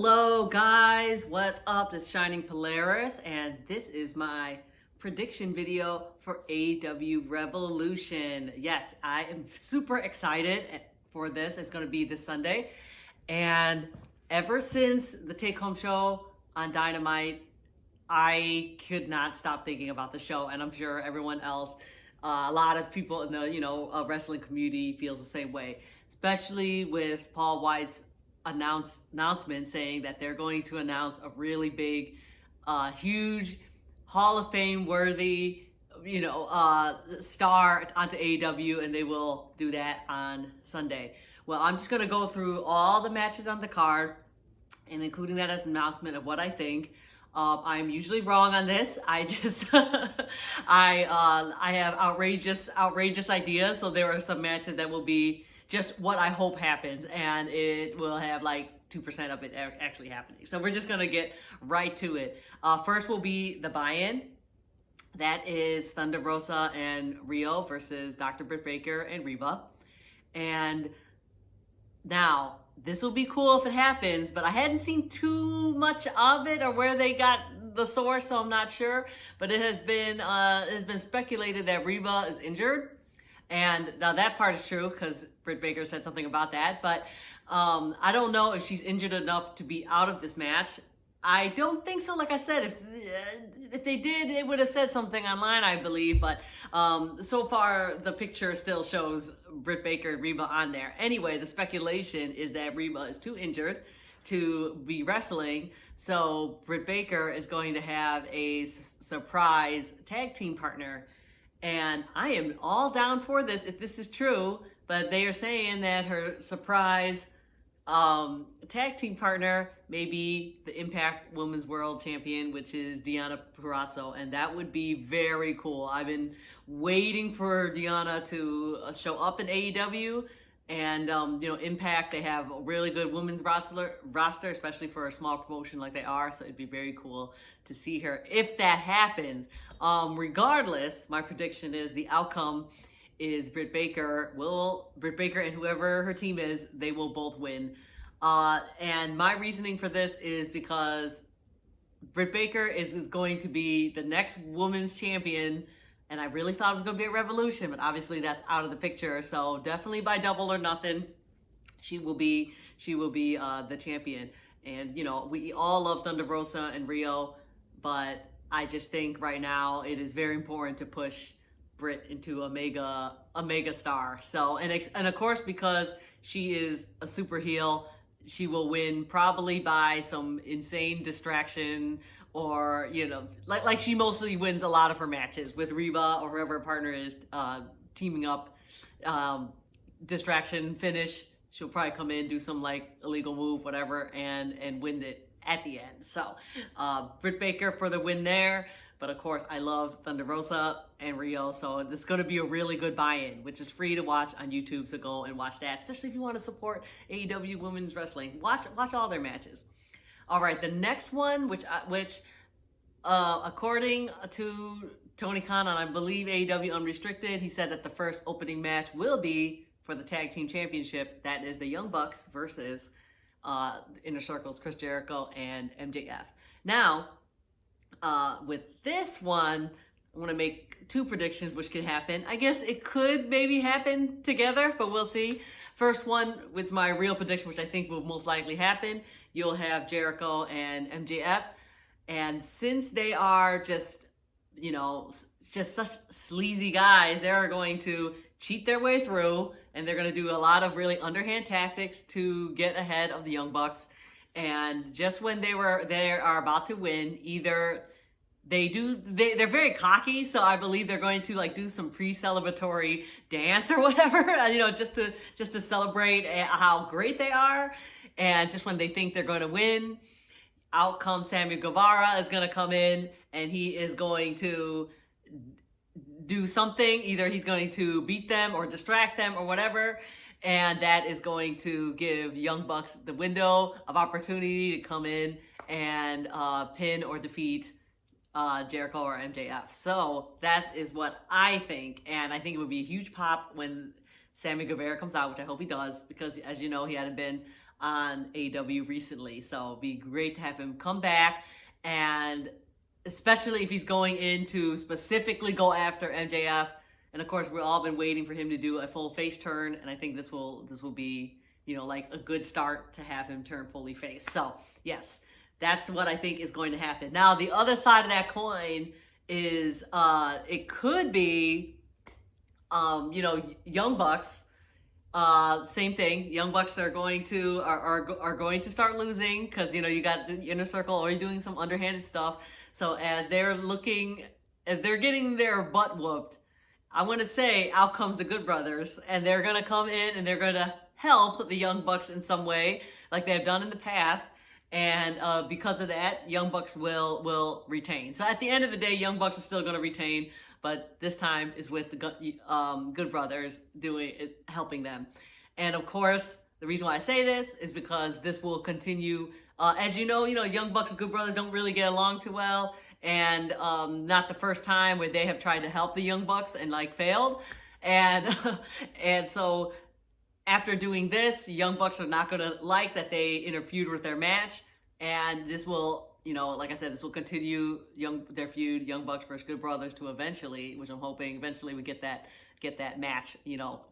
Hello guys, what's up? It's Shining Polaris and this is my prediction video for AEW Revolution. Yes, I am super excited for this. It's going to be this Sunday, and ever since the take-home show on Dynamite, I could not stop thinking about the show, and I'm sure everyone else, a lot of people in the wrestling community feels the same way, especially with Paul White's announcement saying that they're going to announce a really big, huge, Hall of Fame worthy, star onto AEW, and they will do that on Sunday. Well, I'm just gonna go through all the matches on the card, and including that as an announcement of what I think. I'm usually wrong on this. I just I have outrageous ideas. So there are some matches that will be just what I hope happens, and it will have like 2% of it actually happening. So we're just gonna get right to it. First will be the buy-in. That is Thunder Rosa and Rio versus Dr. Britt Baker and Reba. And now, this will be cool if it happens, but I hadn't seen too much of it or where they got the source, so I'm not sure. But it has been speculated that Reba is injured, and now that part is true because Britt Baker said something about that. But I don't know if she's injured enough to be out of this match. I don't think so. Like I said, if they did, it would have said something online, I believe. But so far, the picture still shows Britt Baker and Reba on there. Anyway, the speculation is that Reba is too injured to be wrestling, so Britt Baker is going to have a surprise tag team partner. And I am all down for this if this is true. But they are saying that her surprise tag team partner may be the Impact Women's World Champion, which is Deonna Purrazzo, and that would be very cool. I've been waiting for Deonna to show up in AEW, and Impact, they have a really good women's roster, especially for a small promotion like they are, so it'd be very cool to see her if that happens. Regardless, my prediction is the outcome is Britt Baker and whoever her team is, they will both win. And my reasoning for this is because Britt Baker is going to be the next women's champion, and I really thought it was going to be a Revolution, but obviously that's out of the picture. So definitely by double or nothing, she will be the champion. And we all love Thunder Rosa and Rio, but I just think right now it is very important to push Britt into a mega star. So and of course, because she is a super heel, she will win probably by some insane distraction, or like she mostly wins a lot of her matches with Reba or whoever her partner is, teaming up, distraction finish. She'll probably come in, do some like illegal move, whatever, and win it at the end. So Britt Baker for the win there. But of course, I love Thunder Rosa and Rio, so this is going to be a really good buy-in, which is free to watch on YouTube, so go and watch that, especially if you want to support AEW Women's Wrestling. Watch all their matches. All right, the next one, which according to Tony Khan on, I believe, AEW Unrestricted, he said that the first opening match will be for the Tag Team Championship. That is the Young Bucks versus Inner Circle's Chris Jericho and MJF. Now, with this one, I want to make two predictions which could happen. I guess it could maybe happen together, but we'll see. First one with my real prediction, which I think will most likely happen. You'll have Jericho and MJF, and since they are just such sleazy guys, they're going to cheat their way through, and they're going to do a lot of really underhand tactics to get ahead of the Young Bucks. And just when they are about to win, either they're very cocky, so I believe they're going to like do some pre-celebratory dance or whatever, just to celebrate how great they are. And just when they think they're going to win, out comes Sammy Guevara is going to come in, and he is going to do something. Either he's going to beat them or distract them or whatever. And that is going to give Young Bucks the window of opportunity to come in and pin or defeat Jericho or MJF. So that is what I think. And I think it would be a huge pop when Sammy Guevara comes out, which I hope he does, because as you know, he hadn't been on AEW recently. So it'd be great to have him come back, and especially if he's going in to specifically go after MJF. And of course, we've all been waiting for him to do a full face turn, and I think this will be, you know, like a good start to have him turn fully face. So yes, that's what I think is going to happen. Now, the other side of that coin is it could be, you know, Young Bucks. Same thing. Young Bucks are going to going to start losing because, you know, you got the Inner Circle already doing some underhanded stuff. So as they're getting their butt whooped, I want to say out comes the Good Brothers, and they're gonna come in and they're gonna help the Young Bucks in some way, like they've done in the past. And because of that, Young Bucks will retain. So at the end of the day, Young Bucks are still gonna retain, but this time is with the Good Brothers helping them. And of course, the reason why I say this is because this will continue. As you know, Young Bucks and Good Brothers don't really get along too well, and not the first time where they have tried to help the Young Bucks and like failed. And and so after doing this, Young Bucks are not gonna like that they interfered with their match, and this will, like I said, this will continue their feud, Young Bucks versus Good Brothers, to eventually, which I'm hoping eventually we get that match,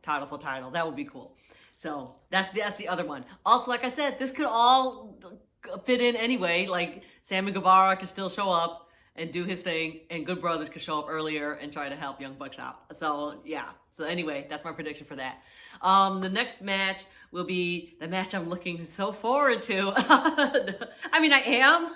title for title. That would be cool. So that's the other one. Also, like I said, this could all fit in anyway. Like Sammy Guevara could still show up and do his thing, and Good Brothers could show up earlier and try to help Young Bucks out. So yeah. So anyway, that's my prediction for that. The next match will be the match I'm looking so forward to. I mean, I am,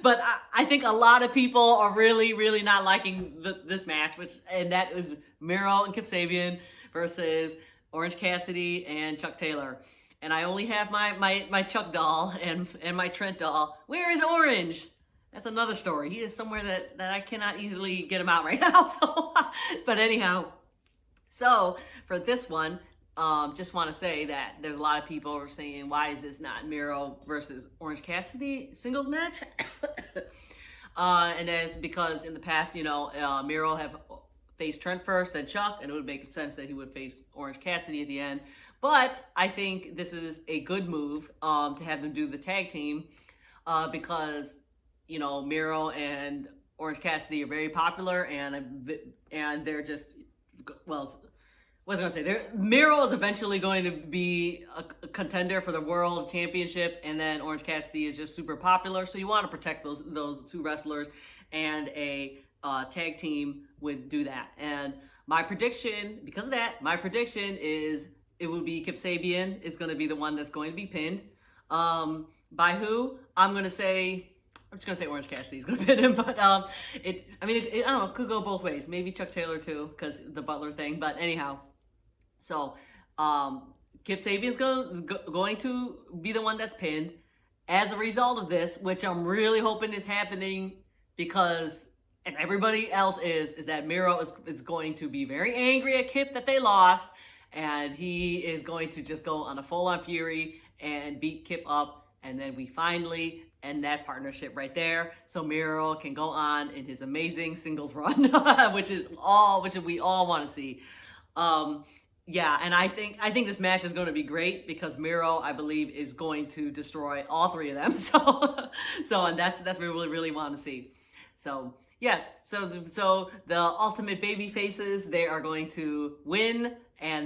but I think a lot of people are really, really not liking this match, and that is Miro and Kip Sabian versus Orange Cassidy and Chuck Taylor. And I only have my Chuck doll and my Trent doll. Where is Orange? That's another story. He is somewhere that I cannot easily get him out right now. So, but anyhow, so for this one, just want to say that there's a lot of people who are saying, why is this not Miro versus Orange Cassidy singles match? And that's because in the past, Miro have faced Trent first, then Chuck, and it would make sense that he would face Orange Cassidy at the end. But I think this is a good move to have them do the tag team because, Miro and Orange Cassidy are very popular, and they're just, well, what was I going to say? Miro is eventually going to be a contender for the World Championship, and then Orange Cassidy is just super popular. So you want to protect those two wrestlers, and a tag team would do that. And my prediction, because of that, is it would be Kip Sabian is going to be the one that's going to be pinned. By who? I'm just going to say Orange Cassidy is going to pin him, but I don't know, it could go both ways. Maybe Chuck Taylor too, because the Butler thing, but anyhow. So, Kip Sabian is going to be the one that's pinned. As a result of this, which I'm really hoping is happening, because and everybody else is that Miro is going to be very angry at Kip that they lost, and he is going to just go on a full-on fury and beat Kip up, and then we finally end that partnership right there, so Miro can go on in his amazing singles run, which we all want to see. Yeah, and I think this match is going to be great because Miro, I believe, is going to destroy all three of them. And that's what we really, really want to see. So yes, so the ultimate baby faces, they are going to win,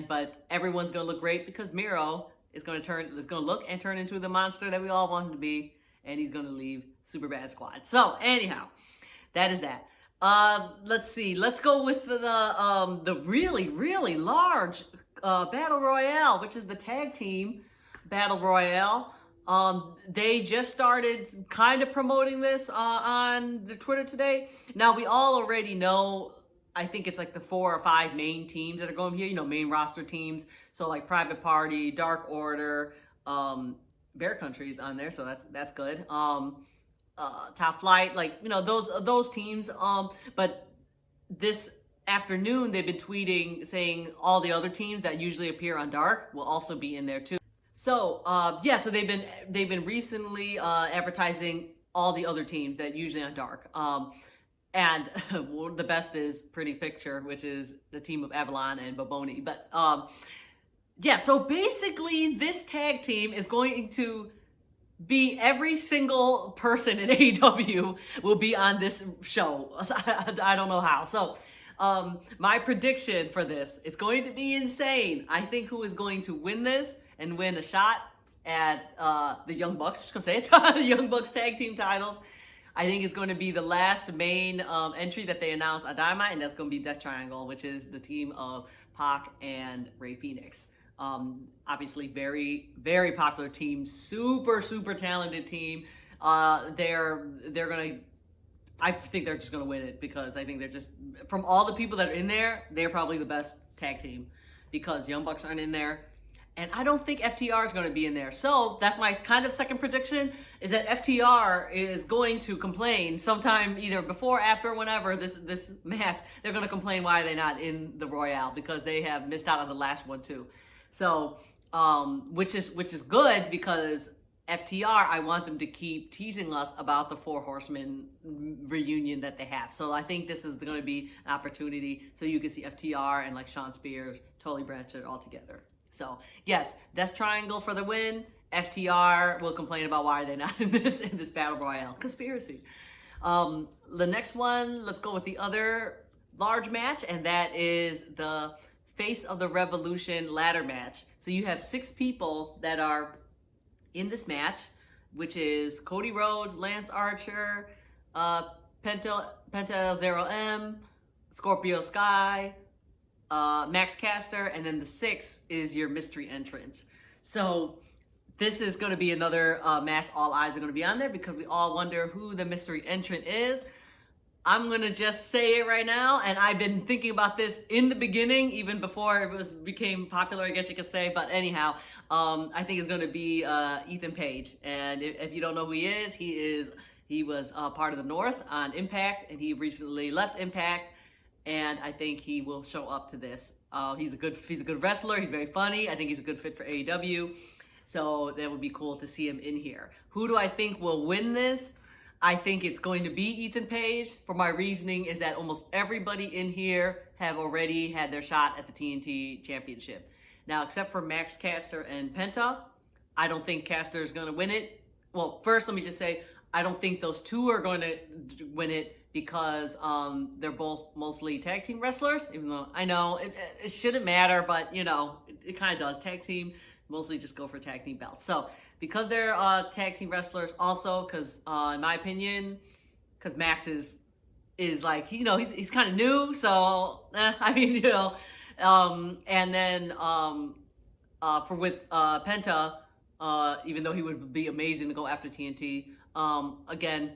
but everyone's going to look great because Miro is going to look and turn into the monster that we all want him to be, and he's going to leave Superbad Squad. So anyhow, that is that. Let's see. Let's go with the really, really large Battle Royale, which is the tag team Battle Royale. They just started kind of promoting this on the Twitter today. Now, we all already know, I think it's like the 4 or 5 main teams that are going here, main roster teams. So like Private Party, Dark Order, Bear Country's on there, so that's good. Top Flight, those teams. But this afternoon they've been tweeting saying all the other teams that usually appear on Dark will also be in there too. So so they've been recently advertising all the other teams that usually on Dark. And the best is Pretty Picture, which is the team of Avalon and Baboni. But Yeah, so basically this tag team is going to be every single person in AEW will be on this show. I don't know how. So my prediction for this, it's going to be insane. I think who is going to win this and win a shot at the Young Bucks, I'm just going to say it, the Young Bucks tag team titles. I think it's going to be the last main entry that they announced on Dynamite, and that's going to be Death Triangle, which is the team of Pac and Rey Fenix. Obviously, very, very popular team, super, super talented team. They're gonna. I think they're just gonna win it because I think they're just, from all the people that are in there, they're probably the best tag team because Young Bucks aren't in there, and I don't think FTR is going to be in there. So that's my kind of second prediction, is that FTR is going to complain sometime either before, after, whenever this match. They're going to complain why they're not in the Royale because they have missed out on the last one too. So, which is good because FTR, I want them to keep teasing us about the Four Horsemen reunion that they have. So I think this is going to be an opportunity so you can see FTR and like Shawn Spears, Tully Blanchard all together. So yes, Death Triangle for the win. FTR will complain about why they're not in this battle royale. Conspiracy. The next one, let's go with the other large match, and that is the Face of the Revolution ladder match. So you have 6 people that are in this match, which is Cody Rhodes, Lance Archer, Penta El Zero M, Scorpio Sky, Max Caster, and then the 6th is your mystery entrant. So this is going to be another match all eyes are going to be on there because we all wonder who the mystery entrant is. I'm going to just say it right now, and I've been thinking about this in the beginning, even before it became popular, I guess you could say. But anyhow, I think it's going to be Ethan Page. And if you don't know who he was part of the North on Impact, and he recently left Impact, and I think he will show up to this. He's a good wrestler. He's very funny. I think he's a good fit for AEW. So that would be cool to see him in here. Who do I think will win this? I think it's going to be Ethan Page. For my reasoning is that almost everybody in here have already had their shot at the TNT Championship. Now, except for Max Caster and Penta, I don't think Caster is going to win it. Well, first, let me just say, I don't think those two are going to win it because they're both mostly tag team wrestlers, even though I know it shouldn't matter, but, you know, it kind of does. Tag team, mostly just go for tag team belts. So, because they're tag team wrestlers, also because in my opinion, because Max is like, you know, he's kind of new, so I mean, you know, and then with Penta, even though he would be amazing to go after TNT, again,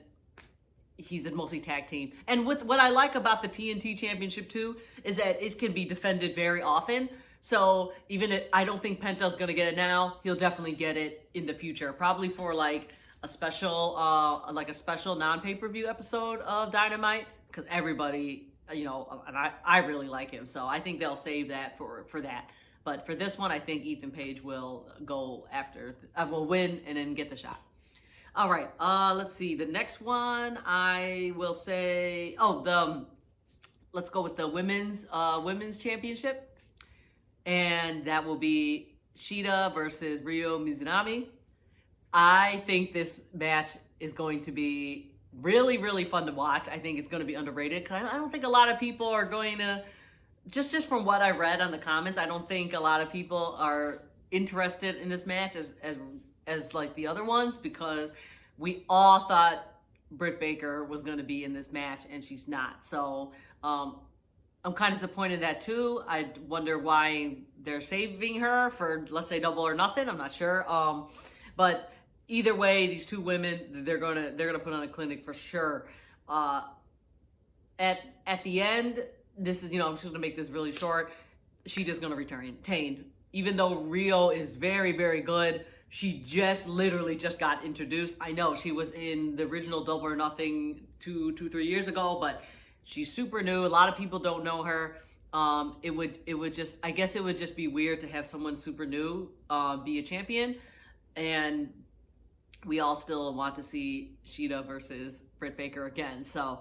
he's a mostly tag team. And what I like about the TNT Championship too is that it can be defended very often. So even if I don't think Penta's gonna get it now, he'll definitely get it in the future, probably for like a special non-pay-per-view episode of Dynamite, because everybody, you know, and I really like him, so I think they'll save that for that. But for this one, I think Ethan Page will go after, will win and then get the shot. All right, let's see. The next one I will say, let's go with the women's championship. And that will be Shida versus Ryo Mizunami. I think this match is going to be really, really fun to watch. I think it's going to be underrated because I don't think a lot of people are going to, just from what I read on the comments, I don't think a lot of people are interested in this match as like the other ones, because we all thought Britt Baker was going to be in this match and she's not. So, I'm kind of disappointed in that too. I wonder why they're saving her for, let's say, Double or Nothing. I'm not sure. But either way, these two women, they're gonna put on a clinic for sure. At the end, this is, you know, I'm just gonna make this really short. She's gonna retain. Even though Rio is very, very good, she literally just got introduced. I know she was in the original Double or Nothing 3 years ago, but she's super new. A lot of people don't know her. It would just be weird to have someone super new be a champion, and we all still want to see Shida versus Britt Baker again. So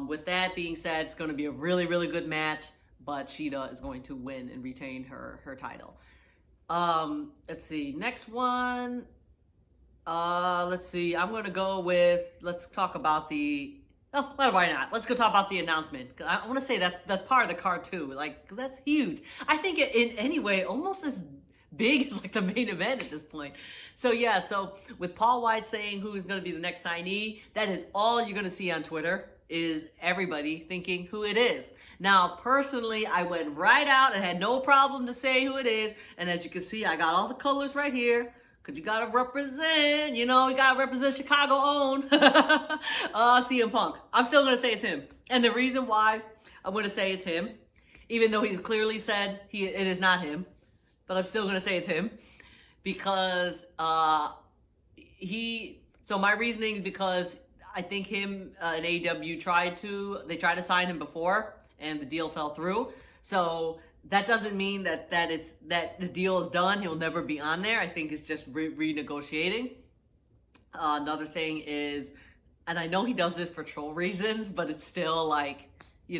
with that being said, it's going to be a really, really good match, but Shida is going to win and retain her title. Let's see. Next one. Let's see. I'm gonna go with. Let's talk about the. Oh, well, why not? Let's go talk about the announcement. I want to say that's part of the card too. Like that's huge. I think in any way almost as big as like the main event at this point. So yeah. So with Paul White saying who is going to be the next signee, that is all you're going to see on Twitter. Is everybody thinking who it is. Now, personally, I went right out and had no problem to say who it is. And as you can see, I got all the colors right here. Because you got to represent, you got to represent Chicago own CM Punk. I'm still going to say it's him. And the reason why I'm going to say it's him, even though he's clearly said it is not him, but I'm still going to say it's him. Because so my reasoning is because I think him and AEW tried to sign him before and the deal fell through. So that doesn't mean that the deal is done. He'll never be on there. I think it's just renegotiating. Another thing is, and I know he does this for troll reasons, but it's still like, he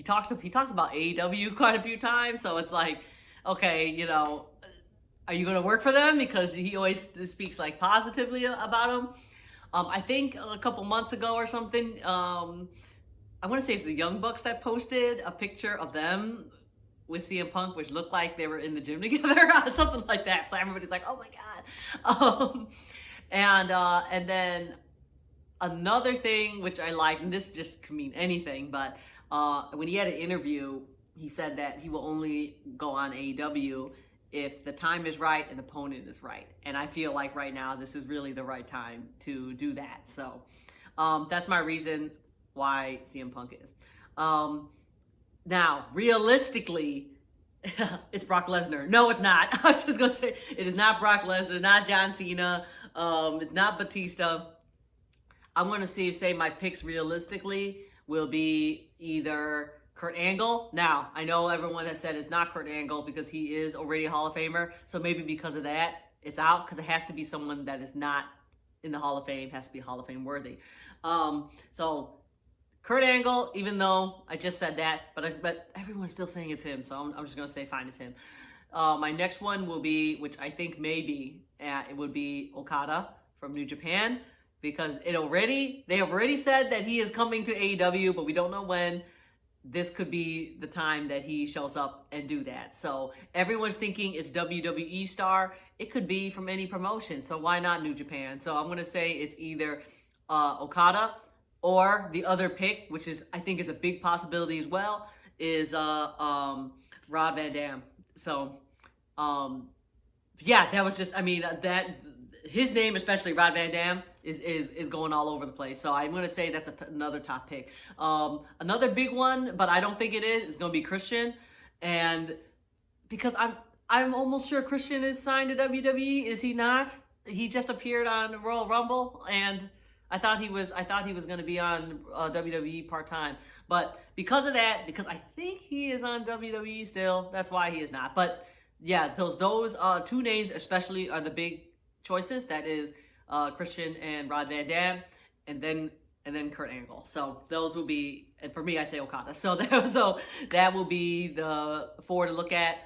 talks about AEW quite a few times. So it's like, okay, are you going to work for them? Because he always speaks like positively about them. I think a couple months ago or something, I want to say it's the Young Bucks that posted a picture of them with CM Punk, which looked like they were in the gym together, something like that. So everybody's like, "Oh my god!" And then another thing which I like, and this just could mean anything, but when he had an interview, he said that he will only go on AEW if the time is right and the opponent is right. And I feel like right now this is really the right time to do that. So that's my reason why CM Punk is. Now, realistically, it's Brock Lesnar. No, it's not. I was just going to say, it is not Brock Lesnar, not John Cena, it's not Batista. I'm going to say my picks realistically will be either Kurt Angle. Now, I know everyone has said it's not Kurt Angle because he is already a Hall of Famer. So maybe because of that, it's out because it has to be someone that is not in the Hall of Fame, has to be Hall of Fame worthy. So Kurt Angle, even though I just said that, but everyone's still saying it's him, so I'm just going to say fine, it's him. My next one will be, which I think maybe, it would be Okada from New Japan, because they already said that he is coming to AEW, but we don't know when. This could be the time that he shows up and do that. So everyone's thinking it's WWE star. It could be from any promotion, so why not New Japan? So I'm going to say it's either Okada, or the other pick, which is I think is a big possibility as well, is Rob Van Dam. So yeah, that was just, that his name, especially Rob Van Dam, is going all over the place. So I'm going to say that's another top pick. Another big one, but I don't think it is going to be Christian, and because I'm almost sure Christian is signed to WWE. Is he not? He just appeared on Royal Rumble, and I thought he was going to be on WWE part-time. But because of that, because I think he is on WWE still, that's why he is not. But yeah, those two names especially are the big choices. That is Christian and Rob Van Dam, and then Kurt Angle. So those will be, and for me, I say Okada. So that will be the four to look at.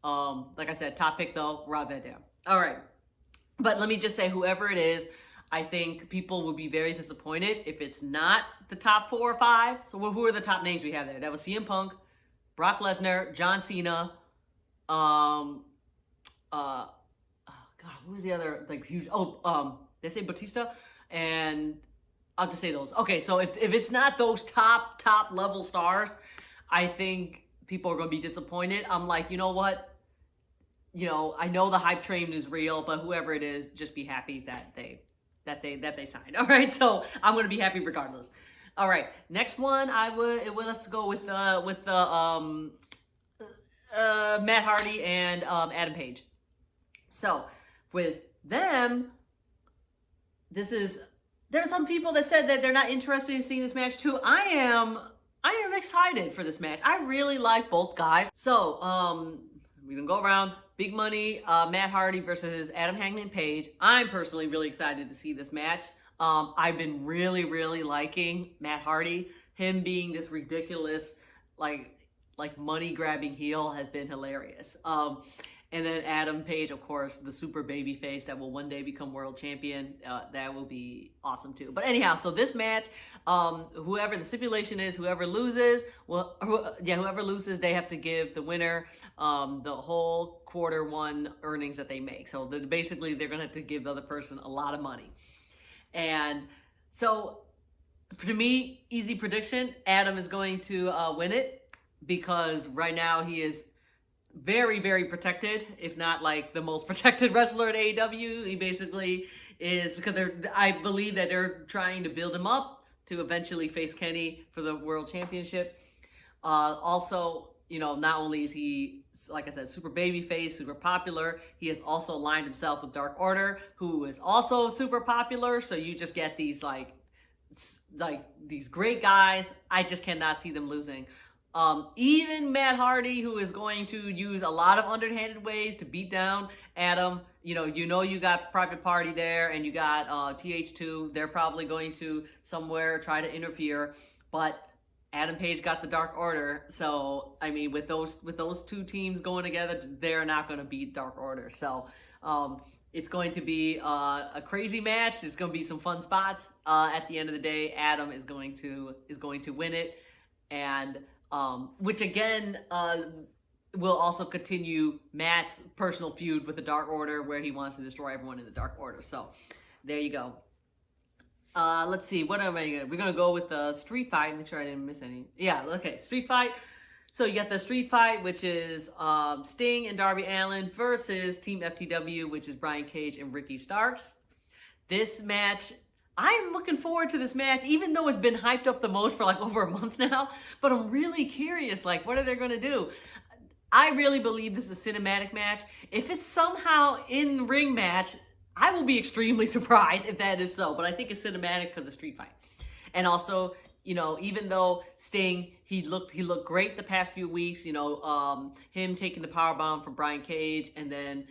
Like I said, top pick though, Rob Van Dam. All right, but let me just say, whoever it is, I think people will be very disappointed if it's not the top 4 or 5. So who are the top names we have there? That was CM Punk, Brock Lesnar, John Cena, God, who was the other like huge? They say Batista, and I'll just say those. Okay, so if it's not those top level stars, I think people are going to be disappointed. I'm like, you know what? I know the hype train is real, but whoever it is, just be happy that they signed. All right, so I'm gonna be happy regardless. All right, next one let's go with Matt Hardy and Adam Page. So with them, there are some people that said that they're not interested in seeing this match too. I am excited for this match. I really like both guys. So we're gonna go around. Big money, Matt Hardy versus Adam Hangman Page. I'm personally really excited to see this match. I've been really, really liking Matt Hardy. Him being this ridiculous, like money grabbing heel has been hilarious. And then Adam Page, of course, the super baby face that will one day become world champion. That will be awesome too. But anyhow, so this match, whoever the stipulation is, whoever loses, whoever loses, they have to give the winner the whole quarter 1 earnings that they make. So basically, they're going to have to give the other person a lot of money. And so, for me, easy prediction: Adam is going to win it, because right now he is very, very protected, if not like the most protected wrestler at AEW. He basically is, because I believe that they're trying to build him up to eventually face Kenny for the world championship. Also, not only is he, like I said, super babyface, super popular, he has also aligned himself with Dark Order, who is also super popular. So you just get these like these great guys. I just cannot see them losing. Even Matt Hardy, who is going to use a lot of underhanded ways to beat down Adam. You got Private Party there, and you got TH2. They're probably going to somewhere try to interfere, but Adam Page got the Dark Order. So I mean, with those two teams going together, they're not going to beat Dark Order. So it's going to be a crazy match. There's going to be some fun spots. At the end of the day, Adam is going to win it, and which again will also continue Matt's personal feud with the Dark Order, where he wants to destroy everyone in the Dark Order. So there you go. Let's see, what am I gonna? We're gonna go with the street fight. Make sure I didn't miss any. Yeah, okay, street fight. So you got the street fight, which is Sting and Darby Allin versus Team FTW, which is Brian Cage and Ricky Starks. This match, I'm looking forward to this match, even though it's been hyped up the most for like over a month now. But I'm really curious, like, what are they going to do? I really believe this is a cinematic match. If it's somehow in ring match, I will be extremely surprised if that is so. But I think it's cinematic because of street fight. And also, even though Sting, he looked great the past few weeks. Him taking the powerbomb from Brian Cage, and then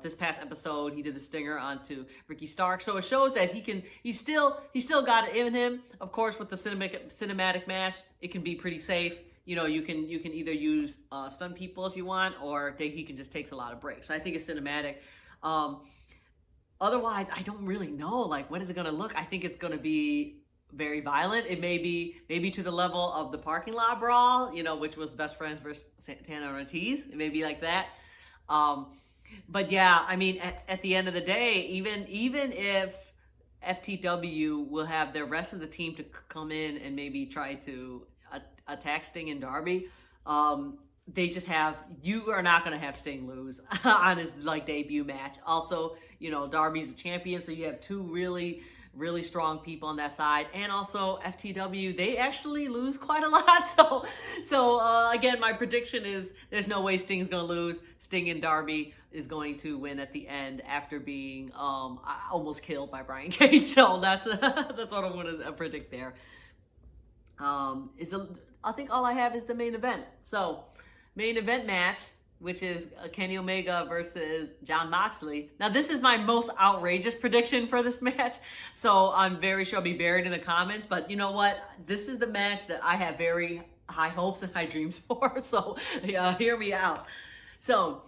this past episode he did the stinger onto Ricky Stark. So it shows that he still got it in him. Of course, with the cinematic match, it can be pretty safe. You can either use stun people if you want, or he can just takes a lot of breaks. So I think it's cinematic. Otherwise, I don't really know. Like, what is it going to look? I think it's going to be very violent. It may be to the level of the parking lot brawl, which was Best Friends versus Santana and Ortiz. It may be like that. But yeah, I mean, at the end of the day, even if FTW will have the rest of the team to come in and maybe try to attack Sting and Darby, you are not going to have Sting lose on his debut match. Also, Darby's the champion, so you have two really, really strong people on that side. And also FTW, they actually lose quite a lot. So again, my prediction is there's no way Sting's going to lose. Sting and Darby is going to win at the end after being almost killed by Brian Cage. So that's what I'm going to predict there. I think all I have is the main event. So main event match, which is Kenny Omega versus Jon Moxley. Now, this is my most outrageous prediction for this match, so I'm very sure I'll be buried in the comments. But you know what? This is the match that I have very high hopes and high dreams for. So hear me out. So,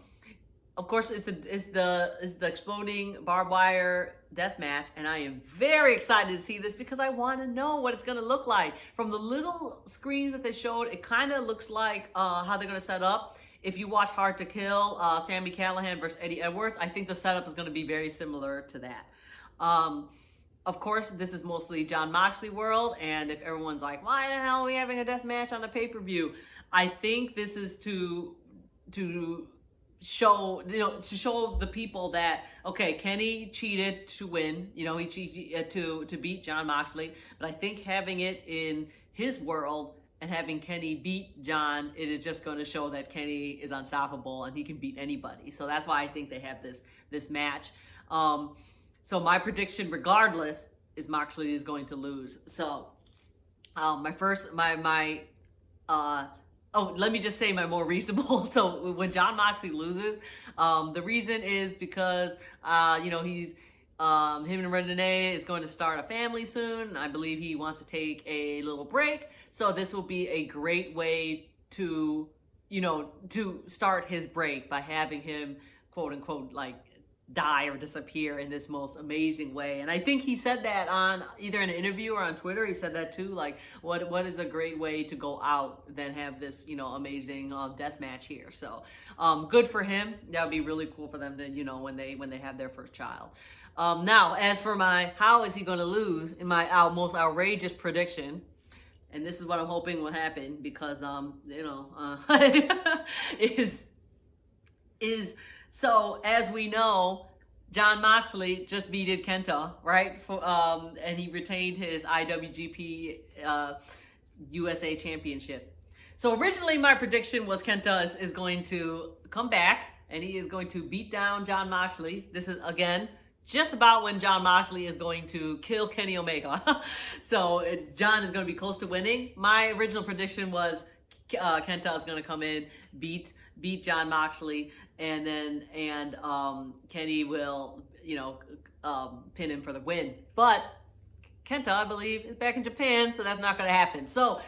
of course, it's the exploding barbed wire death match, and I am very excited to see this because I want to know what it's going to look like. From the little screens that they showed, it kind of looks like how they're going to set up. If you watch Hard to Kill, Sami Callihan versus Eddie Edwards, I think the setup is going to be very similar to that. Of course, this is mostly Jon Moxley world, and if everyone's like, why the hell are we having a death match on the pay-per-view? I think this is to show the people that, okay, Kenny cheated to win, he cheated to beat Jon Moxley, but I think having it in his world and having Kenny beat Jon, it is just going to show that Kenny is unstoppable and he can beat anybody. So that's why I think they have this match. So my prediction, regardless, is Moxley is going to lose. So let me just say my more reasonable. So when Jon Moxley loses, the reason is because he's him and Renee is going to start a family soon. I believe he wants to take a little break. So this will be a great way to to start his break by having him, quote unquote, like die or disappear in this most amazing way. And I think he said that on either an interview or on Twitter. He said that too, like what is a great way to go out than have this amazing death match here. So good for him. That would be really cool for them to when they have their first child. Now, as for my how is he going to lose, in my most outrageous prediction, and this is what I'm hoping will happen, because is so, as we know, Jon Moxley just beated Kenta, right? And he retained his IWGP USA Championship. So originally my prediction was Kenta is going to come back and he is going to beat down Jon Moxley. This is, again, just about when Jon Moxley is going to kill Kenny Omega. So Jon is going to be close to winning. My original prediction was Kenta is going to come in, beat Jon Moxley, and Kenny will pin him for the win. But Kenta, I believe, is back in Japan, so that's not going to happen. So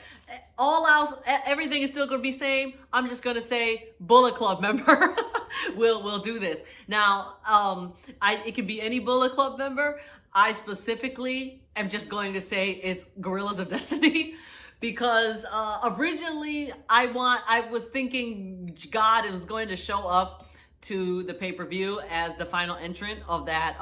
all else, everything is still going to be same. I'm just going to say Bullet Club member will do this. Now, it can be any Bullet Club member. I specifically am just going to say it's Gorillas of Destiny. Because originally I was thinking God was going to show up to the pay-per-view as the final entrant of that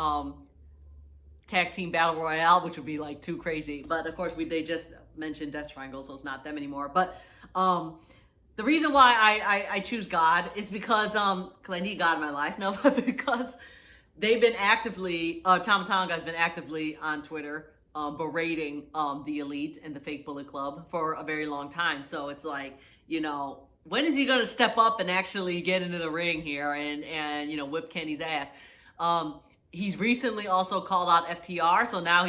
tag team battle royale, which would be like too crazy. But of course they just mentioned Death Triangle, so it's not them anymore. But the reason why I choose God is because I need God in my life. No, but because they've been actively, Tama Tonga has been actively on Twitter berating the Elite and the fake Bullet Club for a very long time. So it's like, when is he going to step up and actually get into the ring here and whip Kenny's ass? He's recently also called out FTR, so now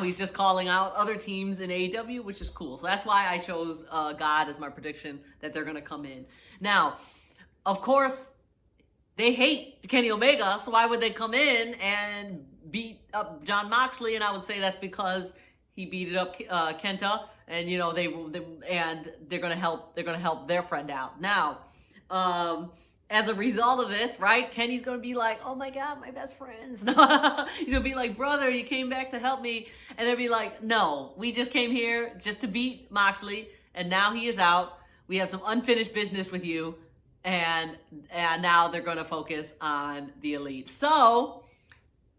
he's just calling out other teams in AEW, which is cool. So that's why I chose God as my prediction that they're going to come in. Now, of course, they hate Kenny Omega, so why would they come in and beat up Jon Moxley? And I would say that's because he beat up Kenta, and they're gonna help their friend out. Now, as a result of this, right, Kenny's gonna be like, oh my God, my best friends. He's gonna be like, brother, you came back to help me, and they'll be like, no, we just came here just to beat Moxley, and now he is out. We have some unfinished business with you. And now they're going to focus on the Elite. So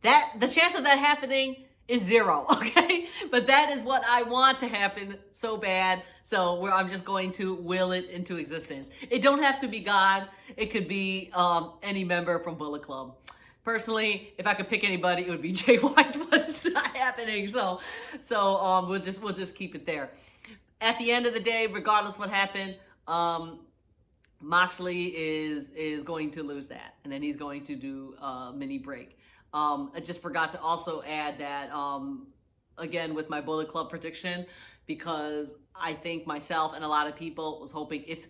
the chance of that happening is 0, okay? But that is what I want to happen so bad. So I'm just going to will it into existence. It don't have to be God. It could be any member from Bullet Club. Personally, if I could pick anybody, it would be Jay White, but it's not happening. So we'll just keep it there. At the end of the day, regardless what happened, Moxley is going to lose that, and then he's going to do a mini break. I just forgot to also add that, again, with my Bullet Club prediction, because I think myself and a lot of people was hoping if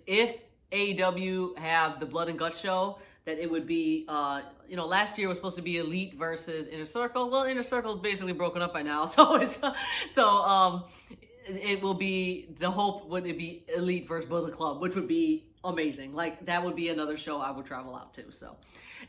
AEW have the Blood and Guts show, that it would be, last year was supposed to be Elite versus Inner Circle. Well, Inner Circle is basically broken up by now, so it will be, the hope would it be Elite versus Bullet Club, which would be amazing. Like, that would be another show I would travel out to. So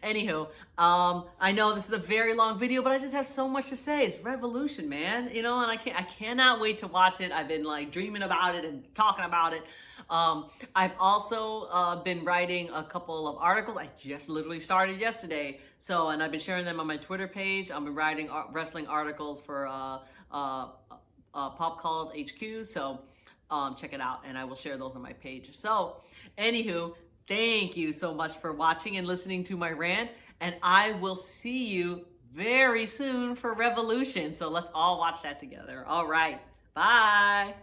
anywho, I know this is a very long video, but I just have so much to say. It's Revolution, man, and I cannot wait to watch it. I've been like dreaming about it and talking about it. I've also been writing a couple of articles. I just literally started yesterday, and I've been sharing them on my Twitter page. I've been writing wrestling articles for Pop Called HQ, so check it out, and I will share those on my page. So anywho, thank you so much for watching and listening to my rant, and I will see you very soon for Revolution. So let's all watch that together. All right, bye.